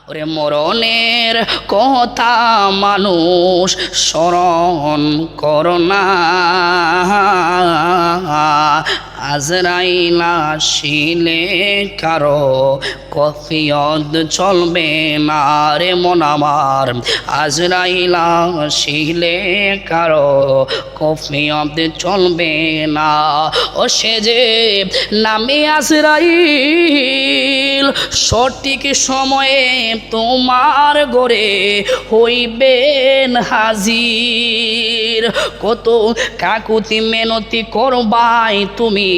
ওরে মরণের কথা মানুষ স্মরণ করো না, আজরাইল আসিলে কারো কফিয়ত চলবে না রে মন আমার, আজরাইল আসিলে কারো কফিয়ত চলবে না। ও সে যে নামে আজরাইল সঠিক সময়ে তোমার ঘরে হইবেন হাজির। কত কাকুতি মেনতি করবাই তুমি,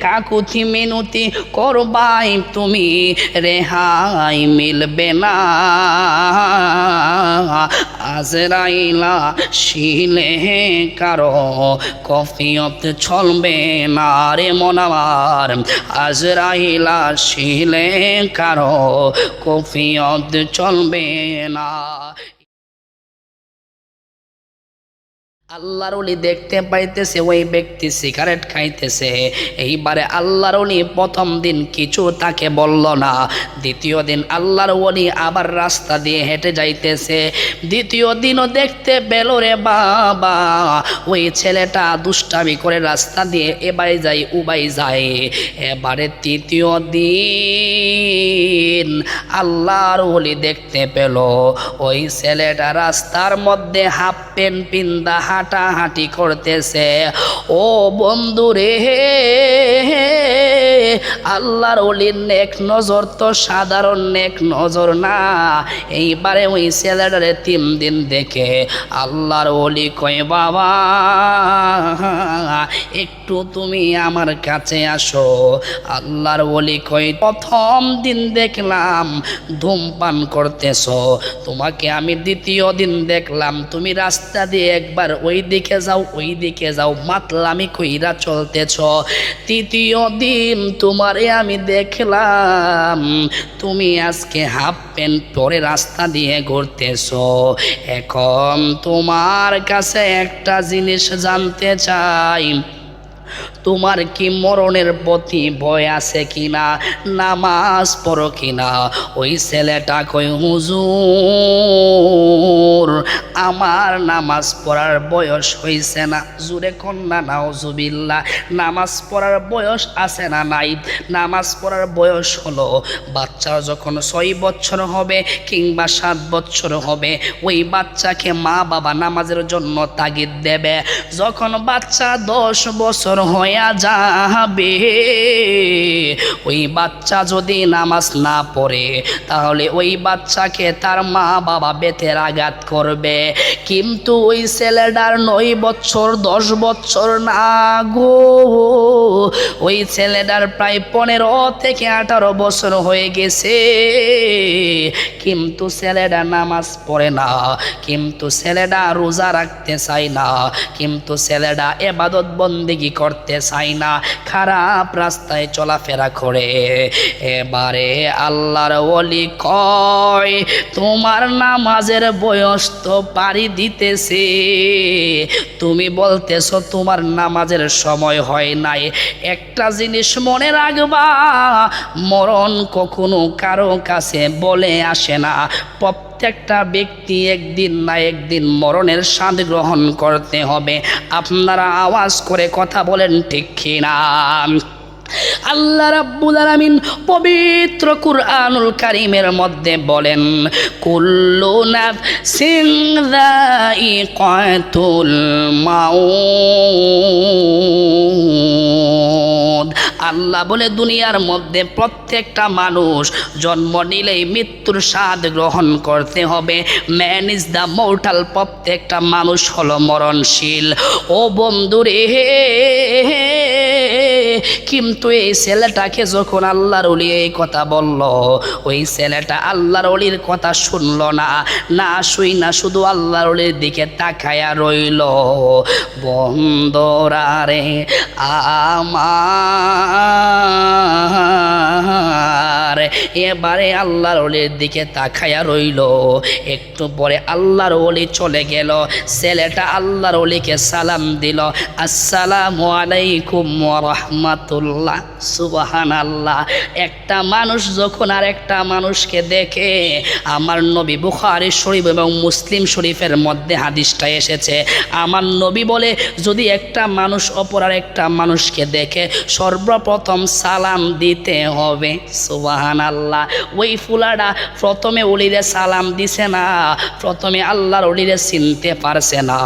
কাকুতি মেনতি করবাই তুমি, রেহাই মিলবে না, আজরাইল আসিলে কারো কফিয়ত চলবে না রে মন আমার, আজরাইল আসিলে কারো কফিয়ত চলবে না। আল্লাহর ওলি দেখতে পাইতেছে ওই ব্যক্তি সিগারেট খাইতেছে। এইবারে আল্লাহর ওলি প্রথম দিন কিছু তাকে বলল না। দ্বিতীয় দিন আল্লাহর ওলি আবার রাস্তা দিয়ে হেঁটে যাইতেছে। দ্বিতীয় দিনও দেখতে পেল রে বাবা ওই ছেলেটা দুষ্টামি করে রাস্তা দিয়ে এবারে যায় উবাই যায়। এবারে তৃতীয় দিন আল্লাহর ওলি দেখতে পেল ওই ছেলেটা রাস্তার মধ্যে হাফ প্যান্ট পিন্দা হাঁটাহাঁটি করতেছে। ও বন্ধু রে, আল্লাহর ওলির নেক নজর তো সাধারণ নেক নজর না। এইবারে ওই ছেলেটারে 3 দিন দেখে আল্লাহর ওলি কয় বাবা একটু তুমি আমার কাছে আসো। আল্লাহর ওলি কয় প্রথম দিন দেখলাম ধূমপান করতেছ, তোমাকে আমি দ্বিতীয় দিন দেখলাম তুমি রাস্তা দিয়ে একবার ওই দিকে যাও ওই দিকে যাও মাতলামি কইরা চলতেছ। তৃতীয় দিন তোমারে আমি দেখলাম তুমি আজকে হাফ প্যান্ট পরে রাস্তা দিয়ে ঘুরতেছ। এখন তোমার কাছে একটা জিনিস জানতে চাই, তোমার কি মরণের প্রতি ভয় আছে কিনা, নামাজ পড়ো কিনা? ওই ছেলেটা কই হুজুর আমার নামাজ পড়ার বয়স হইছে না। জুরে কন্যা নাউজুবিল্লাহ, নামাজ পড়ার বয়স আছে না নাই? নামাজ পড়ার বয়স হলো বাচ্চার যখন 6 বছর হবে কিংবা 7 বছর হবে ওই বাচ্চাকে মা বাবা নামাজের জন্য তাগিদ দেবে। যখন বাচ্চা 10 বছর হইয়া যাবে ওই বাচ্চা যদি নামাজ না পড়ে তাহলে ওই বাচ্চাকে তার মা বাবা বেতের আঘাত করবে। কিন্তু ওই ছেলেটার 9 বছর 10 বছর না গো, ওই ছেলেটার প্রায় 15 থেকে 18 বছর হয়ে গেছে, কিন্তু ছেলেটা নামাজ পড়ে না, কিন্তু ছেলেটা রোজা রাখতে চায় না, কিন্তু ছেলেটা ইবাদত বন্দেগি করতে চায় না, খারাপ রাস্তায় চলাফেরা করে। এবারে আল্লাহর ওলি কয় তোমার নামাজের বয়স তো পারি দিতেছে, তুমি বলতেছো তোমার নামাজের সময় হয় নাই। একটা জিনিস মনে রাখবা, মরণ কখনো কারো কাছে বলে আসে না। প্রত্যেকটা ব্যক্তি একদিন না একদিন মরণের স্বাদ গ্রহণ করতে হবে। আপনারা আওয়াজ করে কথা বলেন ঠিক কিনা? আল্লাহ রাব্বুল আলামিন পবিত্র কুরআনুল কারীমের মধ্যে বলেন কুল্লু নাফসিন যায়িকাতুল মাউত। আল্লাহ বলে দুনিয়ার মধ্যে প্রত্যেকটা মানুষ জন্ম নিলেই মৃত্যুর স্বাদ গ্রহণ করতে হবে। ম্যান ইজ দ্য মর্টাল, প্রত্যেকটা মানুষ হলো মরণশীল। ও বন্ধুরে, কিন্তু এই ছেলেটাকে যখন আল্লাহর ওলি এই কথা বলল ওই ছেলেটা আল্লাহর ওলির কথা শুনল না, না শুই না শুধু আল্লাহর ওলির দিকে তাকায়া রইল। বন্দরারে আমার এবারে আল্লাহর ওলির দিকে তাকায়া রইল। একটু পরে আল্লাহর ওলি চলে গেল। ছেলেটা আল্লাহর ওলিকে সালাম দিল, আসসালামু আলাইকুম ওয়া রাহমাতুল্লাহ। রহমাতুল্লাহ। সুবহানাল্লাহ। একটা মানুষ যখন আর একটা মানুষকে দেখে, আমার নবী বুখারী শরীফ এবং মুসলিম শরীফের মধ্যে হাদিসটা এসেছে, আমার নবী বলে যদি একটা মানুষ অপর আর একটা মানুষকে দেখে সর্বপ্রথম সালাম দিতে হবে। সুবহানাল্লাহ। ওই ফুলাটা প্রথমে ওলিরে সালাম দিছে না, প্রথমে আল্লাহর ওলিরে চিনতে পারছে না,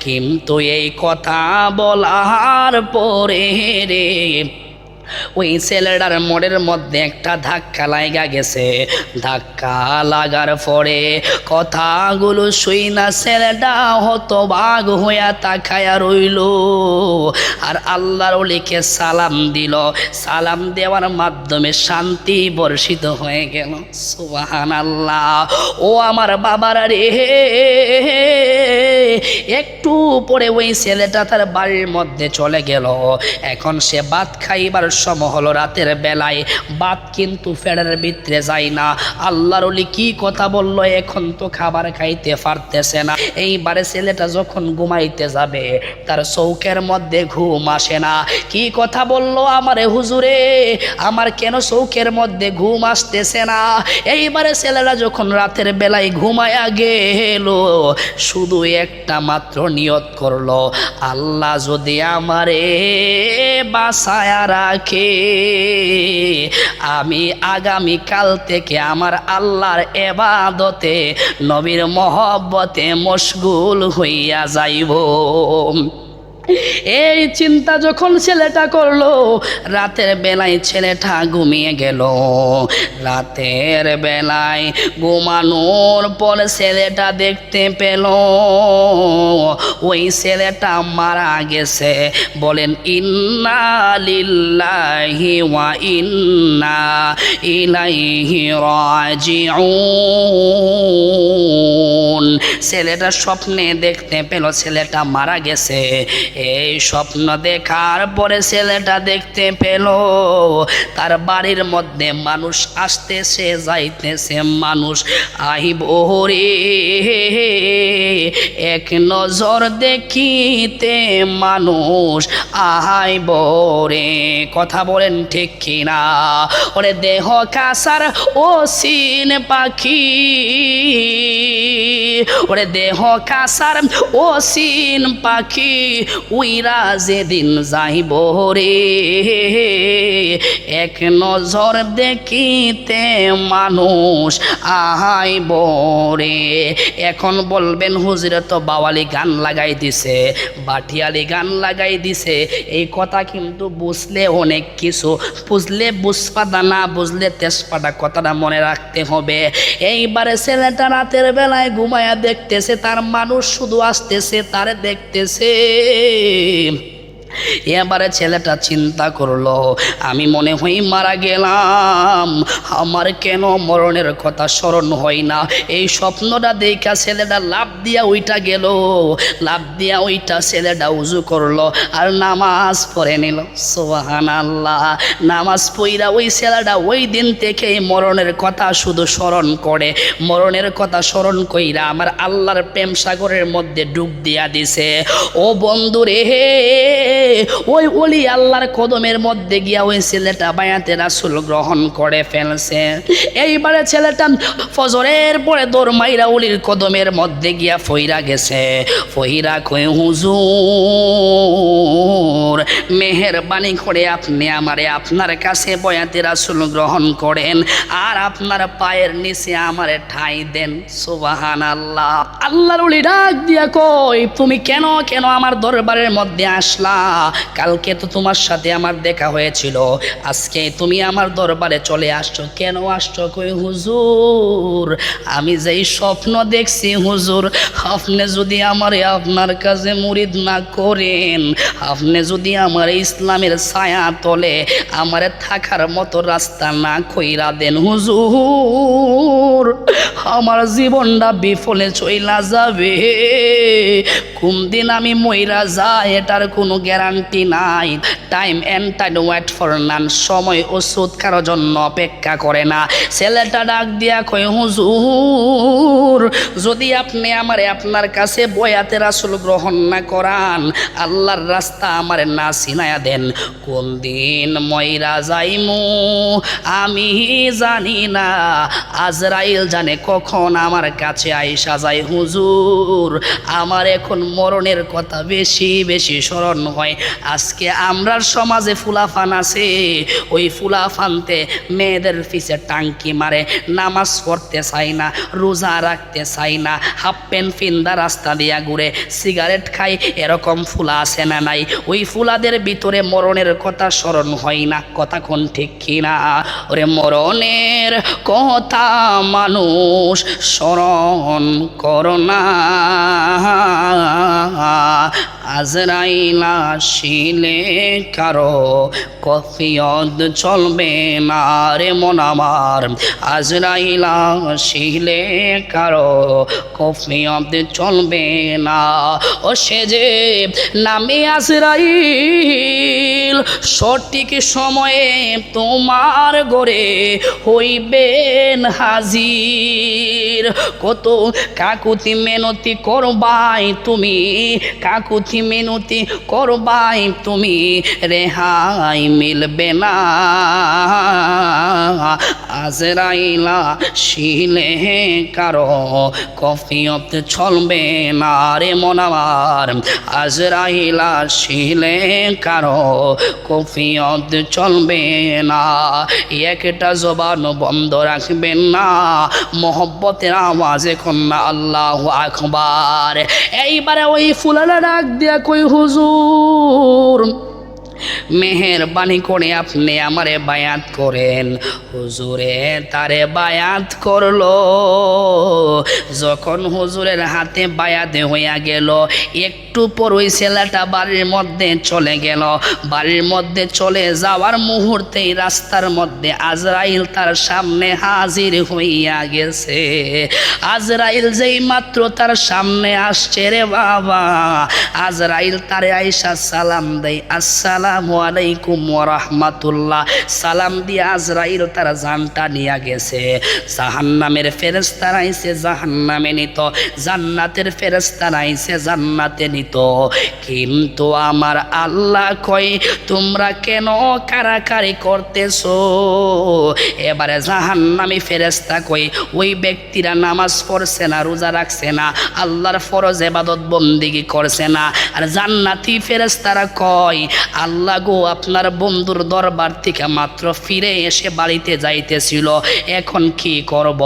কিন্তু এই কথা বলার পরে রে ওই ছেলেটার মোড়ের মধ্যে একটা ধাক্কা লাগা গেছে। ধাক্কা লাগার পরে কথাগুলো শুই না ছেলেটা হতবাক হইয়া তাকায়া রইল, আর আল্লাহর ওলিকে সালাম দিল। সালাম দেওয়ার মাধ্যমে শান্তি বর্ষিত হয়ে গেল। সুবহানাল্লাহ। ও আমার বাবারা রে, একটু পরে ওই ছেলেটা তার বাড়ির মধ্যে চলে গেল। এখন সে ভাত খাইবার সময় হলো, রাতের বেলায় ভাত কিন্তু ফেড়ের ভিতরে যায় না। আল্লাহর ওলি কি কথা বললো, এখন তো খাবার খাইতে পারতেছে না। এইবারে ছেলেটা যখন ঘুমাইতে যাবে তার চৌকের মধ্যে ঘুম আসে না। কি কথা বললো আমারে হুজুরে, আমার কেন চৌকের মধ্যে ঘুম আসতেছে না? এইবারে ছেলেটা যখন রাতের বেলায় ঘুমায়া গেল, শুধু একটা মাত্র নিয়ত করলো, আল্লাহ যদি আমারে বাঁচায়া রাখে, আমি আগামী কাল থেকে আমার আল্লাহর ইবাদতে নবীর মহব্বতে মশগুল হইয়া যাইব। এই চিন্তা যখন ছেলেটা করলো, রাতের বেলায় ছেলেটা ঘুমিয়ে গেল। রাতের বেলায় ঘুমানোর পর ছেলেটা দেখতে পেল ওই ছেলেটা মারা গেছে। বলেন ইন্না লিল্লাহি ওয়া ইন্না ইলাইহি রাজিউন। ছেলেটা স্বপ্নে দেখতে পেল ছেলেটা মারা গেছে। এই স্বপ্ন দেখার পরে ছেলেটা দেখতে পেল তার বাড়ির মধ্যে মানুষ আসতেছে যাইতেছে, মানুষ আইব রে এক নজর দেখিতে মানুষ আইব রে। কথা বলেন ঠিক কিনা? ওরে দেহ কাসার ও সিন পাখি, ওরে দেহ কাসার ও সিন পাখি, উইরা যেদিন যাইব রে এক নজর দেখিতে মানুষ আহাইব রে। এখন বলবেন হুজুরে তো বাওয়ালি গান লাগাই দিছে, বাটিয়ালি গান লাগাই দিছে। এই কথা কিন্তু বুঝলে অনেক কিছু, বুঝলে বুঝপাতা, না বুঝলে তেজপাতা, কথাটা মনে রাখতে হবে। এইবারে ছেলেটা রাতের বেলায় ঘুমায়া দেখতেছে তার মানুষ শুধু আসতেছে, তারে দেখতেছে। এবারে ছেলেটা চিন্তা করলো, আমি মনে হয় মারা গেলাম, আমার কেন মরণের কথা স্মরণ হয় না? এই স্বপ্নটা দেখা ছেলেটা লাফ দিয়া ওইটা গেল, লাফ দিয়া ওইটা ছেলেটা উজু করলো আর নামাজ পড়ে নিল। সুবহানাল্লাহ। নামাজ পড়া ওই ছেলেটা ওই দিন থেকে মরণের কথা শুধু স্মরণ করে, মরণের কথা স্মরণ কইরা আমার আল্লাহর প্রেম সাগরের মধ্যে ডুব দিয়া দিছে। ও বন্ধু রে, ওই ওলি আল্লাহর কদমের মধ্যে গিয়া ওই ছেলেটা বায়াতে রাসূল গ্রহণ করে ফেলছে। এইবারে ছেলেটা ফজরের পরে দৌড় মাইরা ওলির কদমের মধ্যে গিয়া ফইরা গেছে। ফইরা কই হুজুর মেহেরবানি করে আপনি আমারে আপনার কাছে বয়াতে রাসূল গ্রহণ করেন আর আপনার পায়ের নিচে আমারে ঠাঁই দেন। সুবহানাল্লাহ। আল্লাহর ওলি ডাক দিয়া কই, তুমি কেন কেন আমার দরবারের মধ্যে আসলা? কালকে তো তোমার সাথে আমার দেখা হয়েছিল, আজকে তুমি আমার দরবারে চলে আসছো, কেন আসছো? কই হুজুর আমি যেই স্বপ্ন দেখছি হুজুর, আপনি যদি আমারে আপনার কাছে মুরিদ না করেন, আপনি যদি আমার ইসলামের ছায়া তলে আমারে থাকার মতো রাস্তা না কইরা দেন হুজুর, আমার জীবনটা বিফলে চইলা যাবে, কোন দিন আমি মইরা যাই এটার কোনো গ্যারান্টি নাই। Time and time wait for none, সময় ওষুধ কারো জন্য অপেক্ষা করে না। ছেলেটা ডাক দিয়া কয়, হুজুর যদি আপনি আমারে আপনার কাছে বয়াতে রাসূল গ্রহণ না করান, আল্লাহর রাস্তা আমারে না চিনায়া দেন, কোন দিন মইরা যাইমু আমি জানি না, আজরাইল জানে কখন আমার কাছে আইসা যায়। হুজুর আমার এখন মরণের কথা বেশি বেশি স্মরণ হয়। আজকে আমরার সমাজে ফুলাফান আছে, ওই ফুলাফানতে মেয়েদের পিছে টাঙ্কি মারে, নামাজ পড়তে চাই না, রোজা রাখতে চাই না, হাফ প্যান্ট ফিন্দা রাস্তা দিয়া ঘুরে, সিগারেট খাই, এরকম ফুলা আছে না নাই? ওই ফুলাদের ভিতরে মরণের কথা স্মরণ হয় না। কথা কোন ঠিক কিনা? ওরে মরণের কথা মানুষ স্মরণ করোনা, আজরাইল আসিলে কারো কফিয়ত চলবে না রে মন আমার, আজরাইল আসিলে কারো কফিয়ত চলবে না। ও সে যে নামে আজরাইল সঠিক সময়ে তোমার ঘরে হইবেন হাজির। কত কাকুতি মেনতি করবাই তুমি, কাকুতি মেনতি করবাই তুমি, রেহাই মিলবে না। আজরাইল আসিলে কারো কফিয়ত চলবে না রে মন আমার, আজরাইল আসিলে কারো কফিয়ত চলবে না। একটা জবান বন্ধ রাখবেন না, মোহব্বতের আওয়াজে কন্যা আল্লাহু আকবার। এইবারে ওই ফুলালা ডাক দিয়া কই, হুজুর মেহেরবানি করে আপনি আমারে বায়াত করেন। হুজুরে তারে বায়াত করলো। যখন হুজুরের হাতে বায়াতে হইয়া গেল, একটু পর ওই ছেলেটা বাড়ির মধ্যে চলে গেল। বাড়ির মধ্যে চলে যাওয়ার মুহূর্তেই রাস্তার মধ্যে আজরাইল তার সামনে হাজির হইয়া গেছে। আজরাইল যেই মাত্র তার সামনে আসছে রে বাবা, আজরাইল তারে আইসা সালাম দেয়, আসসালামু আলাইকুম ওয়া রাহমাতুল্লাহ। সালাম দিয়ে আজরাইল তার জানটা নিয়ে গেছে। জাহান্নামের ফেরেশতারা আইছে জাহান্নামে নিত, জান্নাতের ফেরেশতারা আইছে জান্নাতে নিত। কিন্তু আমার আল্লাহ কই, তোমরা কেন কারাকারি করতেছো? এবারে জাহান্নামী ফেরেশতা কই, ওই ব্যক্তিরা নামাজ পড়ছে না, রোজা রাখছে না, আল্লাহর ফরজ ইবাদত বন্দেগী করছে না। আর জান্নাতি ফেরেশতারা কয়, আল্লাহ গো আপনার বন্ধুর দরবার থেকে মাত্র ফিরে এসে বাড়িতে যাইতেছিল, এখন কি করব?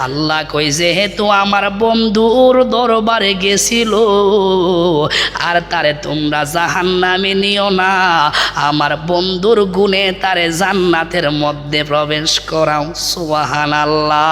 আল্লাহ কই, যেহেতু আমার বন্ধুর দরবারে গেছিল আর তারে তোমরা জাহান্নামে নিও না, আমার বন্ধুর গুণে তারে জান্নাতের মধ্যে প্রবেশ করাও। সুবহানাল্লাহ।